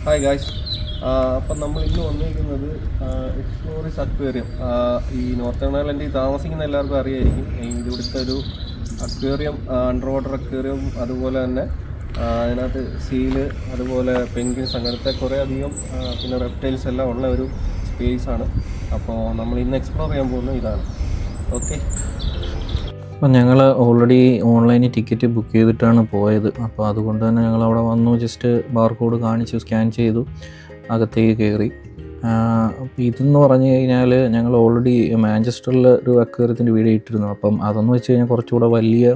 Hi guys. അപ്പം നമ്മൾ ഇന്ന് വന്നിരിക്കുന്നത് എക്സ്പ്ലോറിസ് അക്വേറിയം. ഈ നോർത്തേൺ ഐലൻഡിൽ താമസിക്കുന്ന എല്ലാവർക്കും അറിയായിരിക്കും. ഇവിടുത്തെ ഒരു അക്വേറിയം, അണ്ടർ വാട്ടർ അക്വേറിയം, അതുപോലെ തന്നെ അതിനകത്ത് സീല്, അതുപോലെ പെൻഗ്വിൻസ്, അങ്ങനത്തെ കുറേ അധികം പിന്നെ റെപ്റ്റൈൽസ് എല്ലാം ഉള്ള ഒരു സ്പേസാണ്. അപ്പോൾ നമ്മൾ ഇന്ന് എക്സ്പ്ലോർ ചെയ്യാൻ പോകുന്നത് ഇതാണ്. ഓക്കെ. അപ്പം ഞങ്ങൾ ഓൾറെഡി ഓൺലൈനിൽ ടിക്കറ്റ് ബുക്ക് ചെയ്തിട്ടാണ് പോയത്. അപ്പോൾ അതുകൊണ്ട് തന്നെ ഞങ്ങൾ അവിടെ വന്നു, ജസ്റ്റ് ബാർകോഡ് കാണിച്ചു, സ്കാൻ ചെയ്തു, അകത്തേക്ക് കയറി. അപ്പോൾ ഇതെന്ന് പറഞ്ഞു കഴിഞ്ഞാൽ ഞങ്ങൾ ഓൾറെഡി മാഞ്ചസ്റ്ററിൽ ഒരു അക്വേറിയത്തിൻ്റെ വീഡിയോ ഇട്ടിരുന്നു. അപ്പം അതെന്ന് വെച്ച് കഴിഞ്ഞാൽ കുറച്ചുകൂടെ വലിയ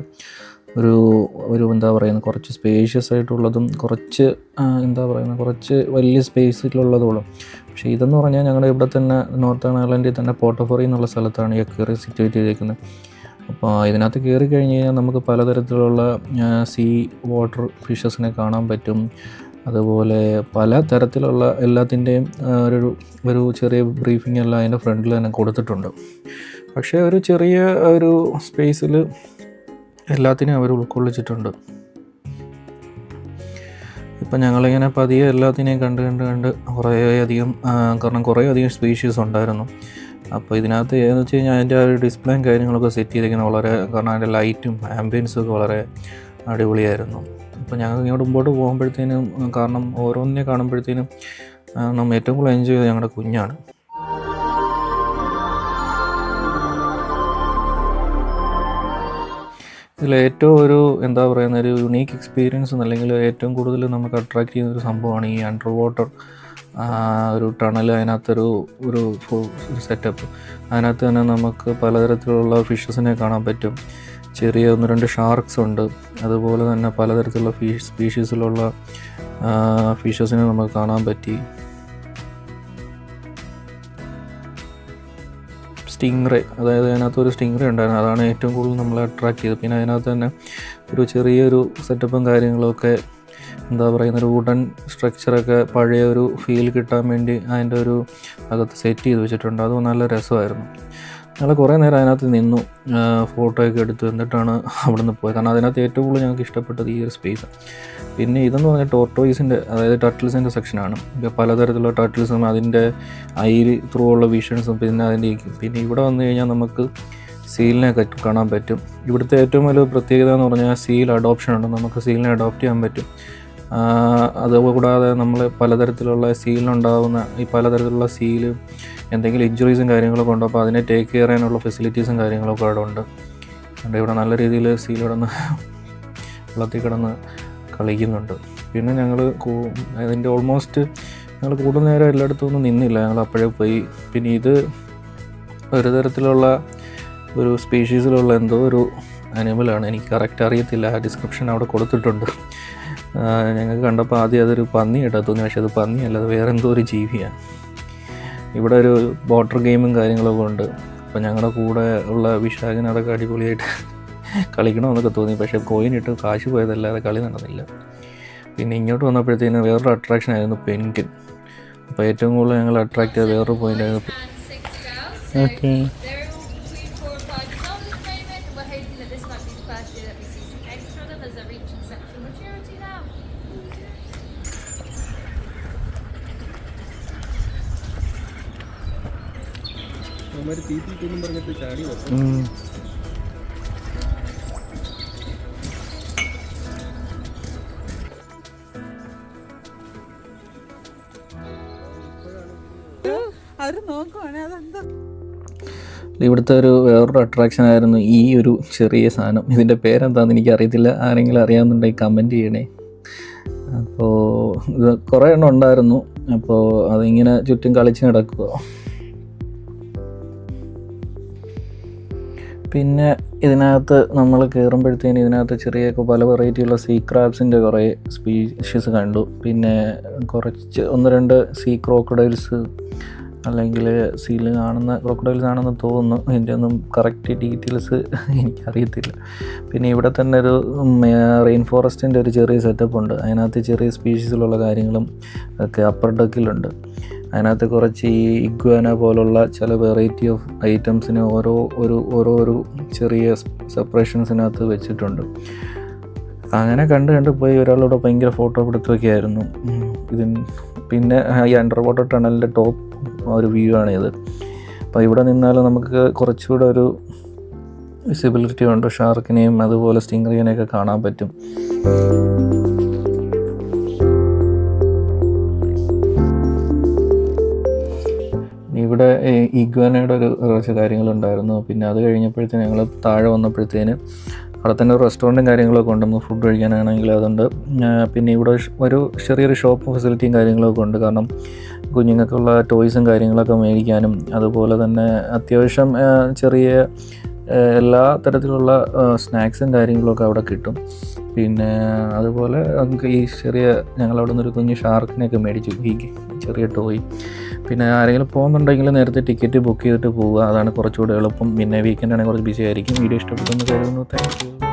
ഒരു എന്താ പറയുന്നത്, കുറച്ച് സ്പേഷ്യസ് ആയിട്ടുള്ളതും കുറച്ച് കുറച്ച് വലിയ സ്പേസിലുള്ളതും. പക്ഷേ ഇതെന്ന് പറഞ്ഞാൽ ഞങ്ങളുടെ ഇവിടെ തന്നെ നോർത്തേൺ ഐലൻഡിൽ തന്നെ പോർട്ടോഫോറി എന്നുള്ള സ്ഥലത്താണ് ഈ അക്വേറിയം സിറ്റുവേറ്റ് ചെയ്തിരിക്കുന്നത്. അപ്പോൾ ഇതിനകത്ത് കയറി കഴിഞ്ഞ് കഴിഞ്ഞാൽ നമുക്ക് പലതരത്തിലുള്ള സീ വാട്ടർ ഫിഷസിനെ കാണാൻ പറ്റും. അതുപോലെ പല തരത്തിലുള്ള എല്ലാത്തിൻ്റെയും ഒരു ചെറിയ ബ്രീഫിംഗ് എല്ലാം അതിൻ്റെ ഫ്രണ്ടിൽ തന്നെ കൊടുത്തിട്ടുണ്ട്. പക്ഷേ ഒരു ചെറിയ ഒരു സ്പേസിൽ എല്ലാത്തിനെയും അവർ ഉൾക്കൊള്ളിച്ചിട്ടുണ്ട്. ഇപ്പം ഞങ്ങളിങ്ങനെ പതിയെ എല്ലാത്തിനെയും കണ്ട് കാരണം കുറേ അധികം സ്പീഷീസ് ഉണ്ടായിരുന്നു. അപ്പോൾ ഇതിനകത്ത് ഏതെന്ന് വെച്ച് കഴിഞ്ഞാൽ അതിൻ്റെ ഒരു ഡിസ്പ്ലേയും കാര്യങ്ങളൊക്കെ സെറ്റ് ചെയ്തിരിക്കുന്നത് കാരണം അതിൻ്റെ ലൈറ്റും ആംബിയൻസും ഒക്കെ വളരെ അടിപൊളിയായിരുന്നു. അപ്പോൾ ഞങ്ങൾ ഇങ്ങോട്ട് മുമ്പോട്ട് പോകുമ്പോഴത്തേനും, കാരണം ഓരോന്നിനെ കാണുമ്പോഴത്തേനും നമ്മൾ ഏറ്റവും കൂടുതൽ എൻജോയ് ചെയ്തത് ഞങ്ങളുടെ കുഞ്ഞാണ്. ഇതിലേറ്റവും ഒരു യുണീക്ക് എക്സ്പീരിയൻസ്, അല്ലെങ്കിൽ ഏറ്റവും കൂടുതൽ നമുക്ക് അട്രാക്റ്റ് ചെയ്യുന്ന ഒരു സംഭവമാണ് ഈ അണ്ടർ വാട്ടർ ഒരു ടണൽ. അതിനകത്തൊരു സെറ്റപ്പ്. അതിനകത്ത് തന്നെ നമുക്ക് പലതരത്തിലുള്ള ഫിഷസിനെ കാണാൻ പറ്റും. ചെറിയ 1-2 ഷാർക്സ് ഉണ്ട്. അതുപോലെ തന്നെ പലതരത്തിലുള്ള സ്പീഷീസിലുള്ള ഫിഷസിനെ നമുക്ക് കാണാൻ പറ്റി. സ്റ്റിംഗ്റേ, അതായത് അതിനകത്തൊരു സ്റ്റിംഗ്റേ ഉണ്ടായിരുന്നു. അതാണ് ഏറ്റവും കൂടുതൽ നമ്മളെ അട്രാക്റ്റ് ചെയ്തത്. പിന്നെ അതിനകത്ത് തന്നെ ഒരു ചെറിയൊരു സെറ്റപ്പും കാര്യങ്ങളൊക്കെ ഒരു വുഡൻ സ്ട്രക്ചറൊക്കെ പഴയ ഒരു ഫീൽ കിട്ടാൻ വേണ്ടി അതിൻ്റെ ഒരു അകത്ത് സെറ്റ് ചെയ്ത് വെച്ചിട്ടുണ്ട്. അത് നല്ല രസമായിരുന്നു. ഞങ്ങൾ കുറേ നേരം അതിനകത്ത് നിന്നു, ഫോട്ടോയൊക്കെ എടുത്തു. എന്നിട്ടാണ് അവിടെ നിന്ന് പോയത്. കാരണം അതിനകത്ത് ഏറ്റവും കൂടുതൽ ഞങ്ങൾക്ക് ഇഷ്ടപ്പെട്ടത് ഈ ഒരു സ്പേസ്. പിന്നെ ഇതെന്ന് പറഞ്ഞാൽ ടോർട്ടോയ്സിൻ്റെ, അതായത് ടർട്ടിൽസിൻ്റെ സെക്ഷനാണ്. പലതരത്തിലുള്ള ടർട്ടിൽസും അതിൻ്റെ ഐ ത്രൂ ഉള്ള വിഷൻസും പിന്നെ ഇവിടെ വന്നു കഴിഞ്ഞാൽ നമുക്ക് സീലിനെ കാണാൻ പറ്റും. ഇവിടുത്തെ ഏറ്റവും വലിയ പ്രത്യേകത എന്ന് പറഞ്ഞാൽ സീൽ അഡോപ്ഷൻ ഉണ്ട്. നമുക്ക് സീലിനെ അഡോപ്റ്റ് ചെയ്യാൻ പറ്റും. അതുകൂടാതെ നമ്മൾ പലതരത്തിലുള്ള സീലിനുണ്ടാകുന്ന പലതരത്തിലുള്ള സീല് എന്തെങ്കിലും ഇഞ്ചുറീസും കാര്യങ്ങളൊക്കെ ഉണ്ട്. അപ്പോൾ അതിനെ ടേക്ക് കെയർ ചെയ്യാനുള്ള ഫെസിലിറ്റീസും കാര്യങ്ങളൊക്കെ അവിടെ ഉണ്ട്. ഇവിടെ നല്ല രീതിയിൽ സീൽ വെള്ളത്തിൽ കിടന്ന് കളിക്കുന്നുണ്ട്. പിന്നെ ഞങ്ങൾ അതിൻ്റെ ഞങ്ങൾ കൂടുതൽ നേരം എല്ലായിടത്തും ഒന്നും നിന്നില്ല. ഞങ്ങൾ അപ്പോഴേ പോയി. പിന്നെ ഇത് ഒരു തരത്തിലുള്ള ഒരു സ്പീഷീസിലുള്ള എന്തോ ഒരു അനിമലാണ്. എനിക്ക് കറക്റ്റ് അറിയത്തില്ല. ആ ഡിസ്ക്രിപ്ഷൻ അവിടെ കൊടുത്തിട്ടുണ്ട്. ഞങ്ങൾക്ക് കണ്ടപ്പോൾ ആദ്യം അതൊരു പന്നിയായിട്ടാണ് തോന്നി. പക്ഷേ അത് പന്നിയല്ല, അത് വേറെ എന്തോ ഒരു ജീവിയാണ്. ഇവിടെ ഒരു വാട്ടർ ഗെയിമും കാര്യങ്ങളൊക്കെ ഉണ്ട്. അപ്പോൾ ഞങ്ങളുടെ കൂടെ ഉള്ള വിശാഖനതൊക്കെ അടിപൊളിയായിട്ട് കളിക്കണമെന്നൊക്കെ തോന്നി. പക്ഷേ കോയിനിട്ട് കാശ് പോയതല്ലാതെ കളി നടന്നില്ല. പിന്നെ ഇങ്ങോട്ട് വന്നപ്പോഴത്തേന് വേറൊരു അട്രാക്ഷൻ ആയിരുന്നു പെൻഗ്വിൻ. അപ്പോൾ ഏറ്റവും കൂടുതൽ ഞങ്ങൾ അട്രാക്റ്റ് ചെയ്ത വേറൊരു പോയിൻ്റ് ആയിരുന്നു. ഓക്കെ. പറഞ്ഞിട്ട് ചാടി ഇവിടുത്തെ വേറൊരു അട്രാക്ഷൻ ആയിരുന്നു ഈ ഒരു ചെറിയ സാധനം. ഇതിൻ്റെ പേരെന്താണെന്ന് എനിക്കറിയത്തില്ല. ആരെങ്കിലും അറിയാമെന്നുണ്ടെങ്കിൽ കമൻറ്റ് ചെയ്യണേ. അപ്പോൾ ഇത് കുറേ എണ്ണം ഉണ്ടായിരുന്നു. അപ്പോൾ അതിങ്ങനെ ചുറ്റും കളിച്ച് നടക്കുക. പിന്നെ ഇതിനകത്ത് നമ്മൾ കയറുമ്പോഴത്തേന് ഇതിനകത്ത് പല വെറൈറ്റിയുള്ള സീ ക്രാബ്സിൻ്റെ കുറേ സ്പീഷീസ് കണ്ടു. പിന്നെ കുറച്ച് 1-2 സീ ക്രോക്കഡൈൽസ്, അല്ലെങ്കിൽ സീൽ കാണുന്ന ക്രോക്കഡൈൽസ് ആണെന്ന് തോന്നുന്നു. ഇതിൻ്റെ ഒന്നും കറക്റ്റ് ഡീറ്റെയിൽസ് എനിക്കറിയത്തില്ല. പിന്നെ ഇവിടെ തന്നെ ഒരു റെയിൻ ഫോറസ്റ്റിൻ്റെ ഒരു ചെറിയ സെറ്റപ്പ് ഉണ്ട്. അതിനകത്ത് ചെറിയ സ്പീഷീസിലുള്ള കാര്യങ്ങളും ഒക്കെ അപ്പർ ഡെക്കിലുണ്ട്. അതിനകത്ത് കുറച്ച് ഈ ഇഗ്വാന പോലുള്ള ചില വെറൈറ്റി ഓഫ് ഐറ്റംസിന് ഓരോ ചെറിയ സെപ്പറേഷൻസിനകത്ത് വെച്ചിട്ടുണ്ട്. അങ്ങനെ കണ്ട് പോയി ഒരാളോട് ഭയങ്കര ഫോട്ടോ എടുത്തൊക്കെ ആയിരുന്നു. പിന്നെ ഈ അണ്ടർ വാട്ടർ ടണലിൻ്റെ ടോപ്പ് ഒരു വ്യൂ ആണിത്. അപ്പോൾ ഇവിടെ നിന്നാലും നമുക്ക് കുറച്ചുകൂടെ ഒരു വിസിബിലിറ്റി ഉണ്ട്, ഷാർക്കിനെയും അതുപോലെ സ്റ്റിംഗ്റേനെയൊക്കെ കാണാൻ പറ്റും. ഇവിടെ ഇഗ്വാനയുടെ കുറച്ച് കാര്യങ്ങളുണ്ടായിരുന്നു. പിന്നെ അത് കഴിഞ്ഞപ്പോഴത്തേന് ഞങ്ങൾ താഴെ വന്നപ്പോഴത്തേന് അവിടെ തന്നെ ഒരു റെസ്റ്റോറൻറ്റും കാര്യങ്ങളൊക്കെ ഉണ്ട്, നമുക്ക് ഫുഡ് കഴിക്കാനാണെങ്കിൽ അതുണ്ട്. പിന്നെ ഇവിടെ ഒരു ചെറിയൊരു ഷോപ്പ് ഫെസിലിറ്റിയും കാര്യങ്ങളൊക്കെ ഉണ്ട്, കാരണം കുഞ്ഞുങ്ങൾക്കുള്ള ടോയ്സും കാര്യങ്ങളൊക്കെ മേടിക്കാനും അതുപോലെ തന്നെ അത്യാവശ്യം ചെറിയ എല്ലാ തരത്തിലുള്ള സ്നാക്സും കാര്യങ്ങളൊക്കെ അവിടെ കിട്ടും. പിന്നെ അതുപോലെ നമുക്ക് ഈ ഞങ്ങളവിടെ നിന്നൊരു കുഞ്ഞ് ഷാർക്കിനെയൊക്കെ മേടിച്ചു, ഈ ചെറിയ ടോയ്. പിന്നെ ആരെങ്കിലും പോകുന്നുണ്ടെങ്കിൽ നേരത്തെ ടിക്കറ്റ് ബുക്ക് ചെയ്തിട്ട് പോവുക, അതാണ് കുറച്ചുകൂടെ എളുപ്പം. പിന്നെ വീക്കെൻഡ് ആണെങ്കിൽ കുറച്ച് ബിസി ആയിരിക്കും. വീഡിയോ ഇഷ്ടപ്പെട്ടെന്ന് കരുതുന്നു. Thank you.